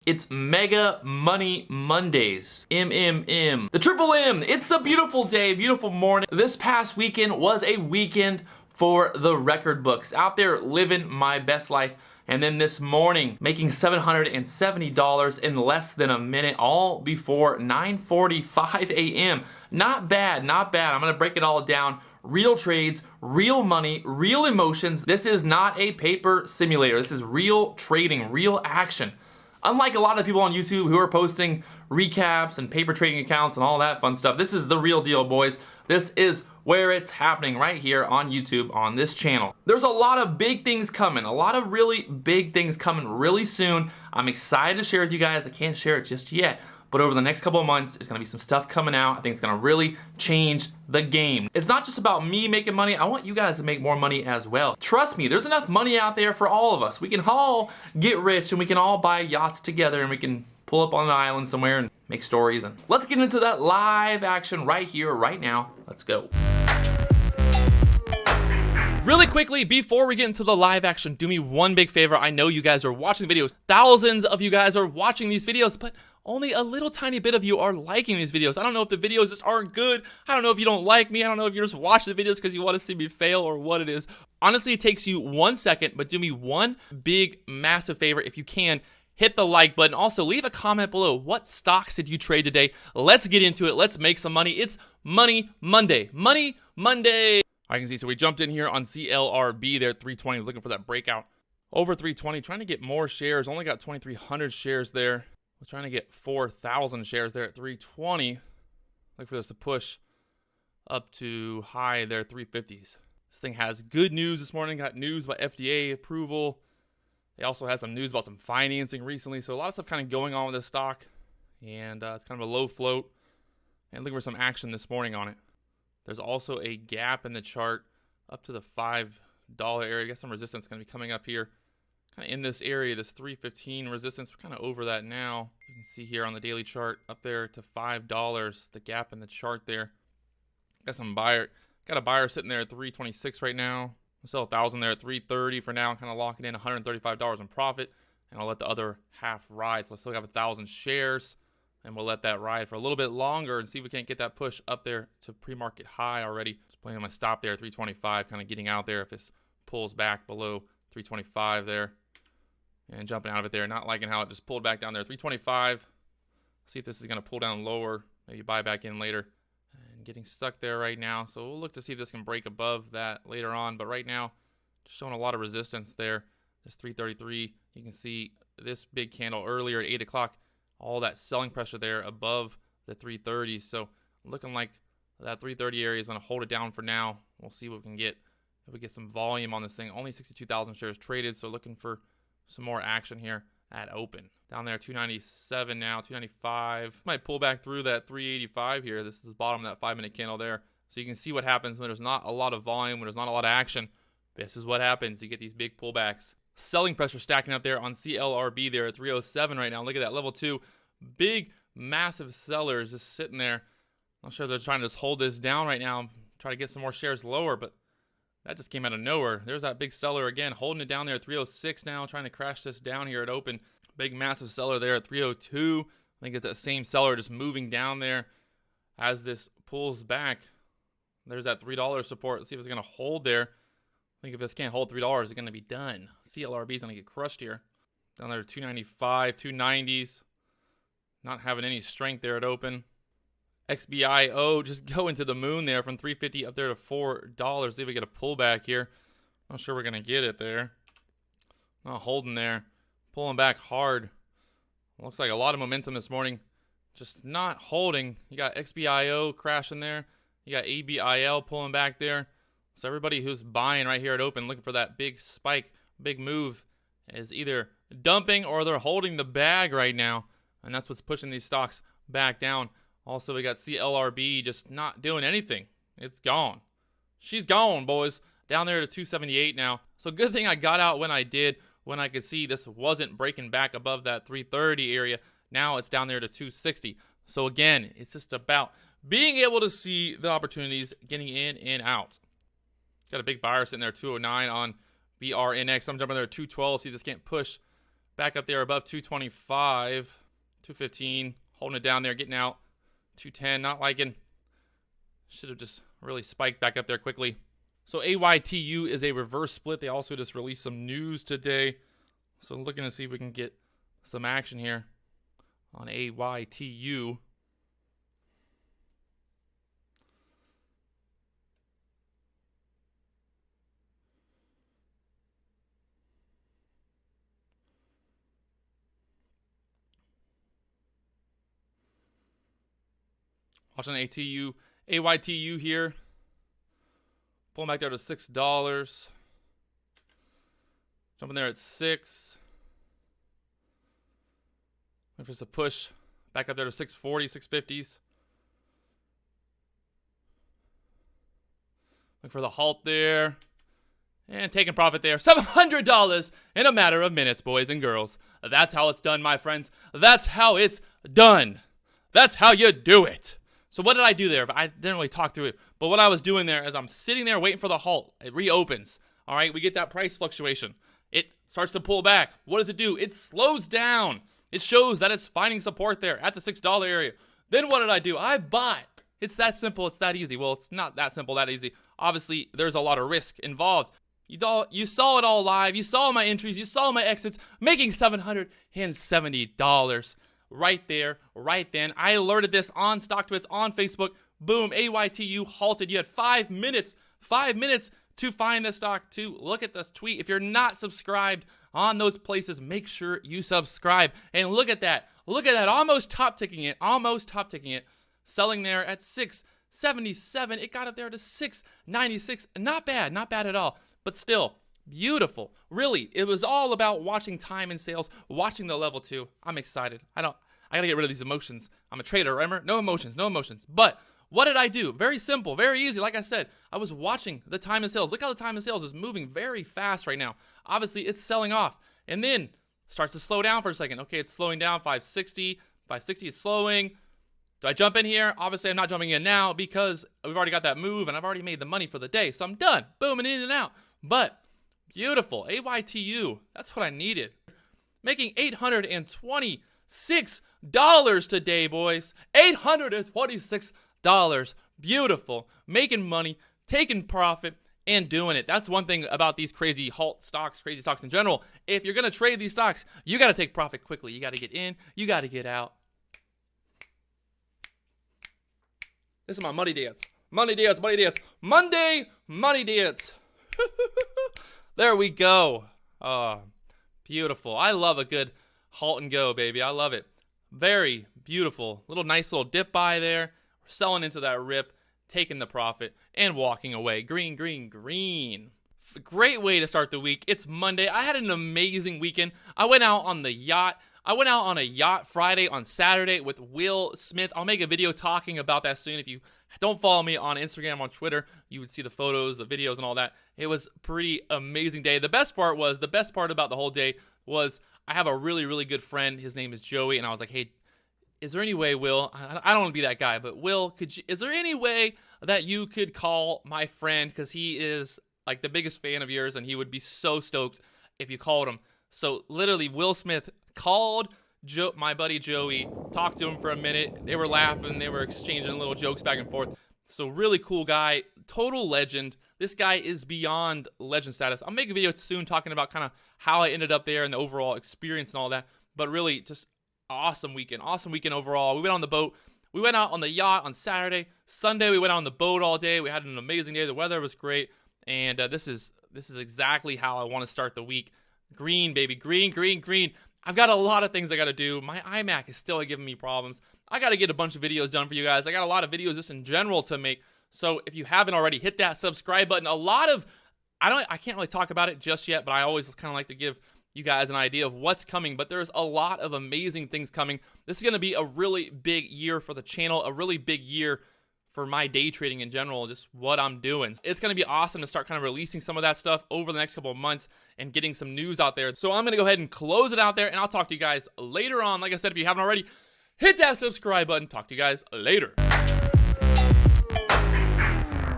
It's Mega Money Mondays. MMM. The Triple M. It's a beautiful day, beautiful morning. This past weekend was a weekend for the record books. Out there living my best life. And then this morning, making $770 in less than a minute, all before 9:45 a.m. Not bad, not bad. I'm gonna break it all down. Real trades, real money, real emotions. This is not a paper simulator. This is real trading, real action. Unlike a lot of people on YouTube who are posting recaps and paper trading accounts and all that fun stuff, this is the real deal, boys. This is where it's happening right here on YouTube on this channel. There's a lot of big things coming, a lot of really big things coming really soon. I'm excited to share with you guys. I can't share it just yet, but over the next couple of months, there's gonna be some stuff coming out. I think it's gonna really change the game. It's not just about me making money. I want you guys to make more money as well. Trust me, there's enough money out there for all of us. We can all get rich and we can all buy yachts together and we can pull up on an island somewhere and make stories. And let's get into that live action right here, right now. Let's go. Really quickly, before we get into the live action, do me one big favor. I know you guys are watching the videos. Thousands of you guys are watching these videos, but only a little tiny bit of you are liking these videos. I don't know if the videos just aren't good. I don't know if you don't like me. I don't know if you're just watching the videos because you want to see me fail or what it is. Honestly, it takes you 1 second, but do me one big, massive favor if you can. Hit the like button. Also, leave a comment below. What stocks did you trade today? Let's get into it. Let's make some money. It's Money Monday. Money Monday. I can see, so we jumped in here on CLRB there at 320, looking for that breakout. Over 320, trying to get more shares. Only got 2,300 shares there. Was trying to get 4,000 shares there at 320. Look for this to push up to high there, 350s. This thing has good news this morning. Got news about FDA approval. They also had some news about some financing recently. So a lot of stuff kind of going on with this stock. And it's kind of a low float. And looking for some action this morning on it. There's also a gap in the chart up to the $5 area. I guess some resistance going to be coming up here. Kind of in this area, this 315 resistance. We're kind of over that now. You can see here on the daily chart up there to $5. The gap in the chart there. Got a buyer sitting there at 326 right now. I'll sell 1,000 there at 330 for now. Kind of locking in $135 in profit. And I'll let the other half ride. So I still have 1,000 shares. And we'll let that ride for a little bit longer and see if we can't get that push up there to pre-market high already. Just playing my stop there at 325, kind of getting out there if this pulls back below 325 there. And jumping out of it there. Not liking how it just pulled back down there. 325. See if this is going to pull down lower. Maybe buy back in later. And getting stuck there right now. So we'll look to see if this can break above that later on. But right now, just showing a lot of resistance there. This 333. You can see this big candle earlier at 8 o'clock. All that selling pressure there above the 330s. So looking like that 330 area is going to hold it down for now. We'll see what we can get if we get some volume on this thing. Only 62,000 shares traded. So looking for some more action here at open. Down there, 297 now, 295. Might pull back through that 385 here. This is the bottom of that 5-minute candle there. So you can see what happens when there's not a lot of volume, when there's not a lot of action. This is what happens. You get these big pullbacks. Selling pressure stacking up there on CLRB there at 307 right now. Look at that, level 2. Big, massive sellers just sitting there. I'm sure they're trying to just hold this down right now, try to get some more shares lower, but that just came out of nowhere. There's that big seller again, holding it down there at 306 now, trying to crash this down here at open. Big, massive seller there at 302. I think it's that same seller just moving down there as this pulls back. There's that $3 support. Let's see if it's going to hold there. I think if this can't hold $3, it's going to be done. CLRB is going to get crushed here. Down there, 295, 290s. Not having any strength there at open. XBIO just going to the moon there from 350 up there to $4. See if we get a pullback here. Not sure we're going to get it there. Not holding there. Pulling back hard. Looks like a lot of momentum this morning. Just not holding. You got XBIO crashing there. You got ABIL pulling back there. So everybody who's buying right here at open, looking for that big spike, big move, is either dumping or they're holding the bag right now. And that's what's pushing these stocks back down. Also, we got CLRB just not doing anything. It's gone. She's gone, boys. Down there to 278 now. So good thing I got out when I did, when I could see this wasn't breaking back above that 330 area. Now it's down there to 260. So again, it's just about being able to see the opportunities, getting in and out. Got a big buyer sitting there, 209 on BRNX. I'm jumping there at 212. See, this can't push Back up there above 225, 215, holding it down there, getting out. 210, not liking. Should have just really spiked back up there quickly. So AYTU is a reverse split. They also just released some news today. So looking to see if we can get some action here on AYTU. Watching AYTU here. Pulling back there to $6. Jumping there at 6. If there's a push back up there to 640, 650s. Look for the halt there. And taking profit there. $700 in a matter of minutes, boys and girls. That's how it's done, my friends. That's how it's done. That's how you do it. So what did I do there? I didn't really talk through it. But what I was doing there is I'm sitting there waiting for the halt. It reopens. All right, we get that price fluctuation. It starts to pull back. What does it do? It slows down. It shows that it's finding support there at the $6 area. Then what did I do? I bought. It's that simple. It's that easy. Well, it's not that simple, that easy. Obviously, there's a lot of risk involved. You saw it all live. You saw my entries. You saw my exits, making $770 right there, right then. I alerted this on StockTwits on Facebook. Boom, AYTU halted. You had 5 minutes to find the stock, to look at this tweet. If you're not subscribed on those places, make sure you subscribe. And look at that. Look at that. Almost top ticking it. Selling there at 677. It got up there to 696. Not bad at all. But still, beautiful. Really, it was all about watching time and sales, watching the level 2. I'm excited. I gotta get rid of these emotions. I'm a trader, remember? No emotions. But what did I do? Very simple, very easy. Like I said, I was watching the time and sales. Look how the time and sales is moving very fast right now. Obviously, it's selling off. And then starts to slow down for a second. Okay, it's slowing down, 560. 560 is slowing. Do I jump in here? Obviously, I'm not jumping in now because we've already got that move and I've already made the money for the day. So I'm done. Booming in and out. But beautiful. AYTU. That's what I needed. Making $826 today, boys. $826. Beautiful. Making money, taking profit, and doing it. That's one thing about these crazy halt stocks, crazy stocks in general. If you're going to trade these stocks, you got to take profit quickly. You got to get in. You got to get out. This is my money dance. Monday, money dance. There we go. Oh, beautiful. I love a good halt and go, baby. I love it. Very beautiful. Nice little dip buy there. We're selling into that rip, taking the profit, and walking away. Green. Great way to start the week. It's Monday. I had an amazing weekend. I went out on the yacht. I went out on a yacht Friday on Saturday with Will Smith. I'll make a video talking about that soon. If you don't follow me on Instagram, on Twitter, you would see the photos, the videos, and all that. It was a pretty amazing day. The best part about the whole day was I have a really, really good friend. His name is Joey, and I was like, hey, is there any way, Will, I don't want to be that guy, but Will, is there any way that you could call my friend, because he is like the biggest fan of yours, and he would be so stoked if you called him. So literally, Will Smith called my buddy Joey, talked to him for a minute. They were laughing. They were exchanging little jokes back and forth. So really cool guy, total legend. This guy is beyond legend status. I'll make a video soon talking about kind of how I ended up there and the overall experience and all that. But really, just awesome weekend overall. We went on the boat. We went out on the yacht on Saturday. Sunday, we went out on the boat all day. We had an amazing day. The weather was great. And this is exactly how I want to start the week. Green, baby. Green. I've got a lot of things I got to do. My iMac is still giving me problems. I got to get a bunch of videos done for you guys. I got a lot of videos just in general to make. So if you haven't already, hit that subscribe button. I can't really talk about it just yet, but I always kind of like to give you guys an idea of what's coming. But there's a lot of amazing things coming. This is going to be a really big year for the channel, a really big year for my day trading in general, just what I'm doing. It's going to be awesome to start kind of releasing some of that stuff over the next couple of months and getting some news out there. So I'm going to go ahead and close it out there, and I'll talk to you guys later on. Like I said, if you haven't already, hit that subscribe button. Talk to you guys later.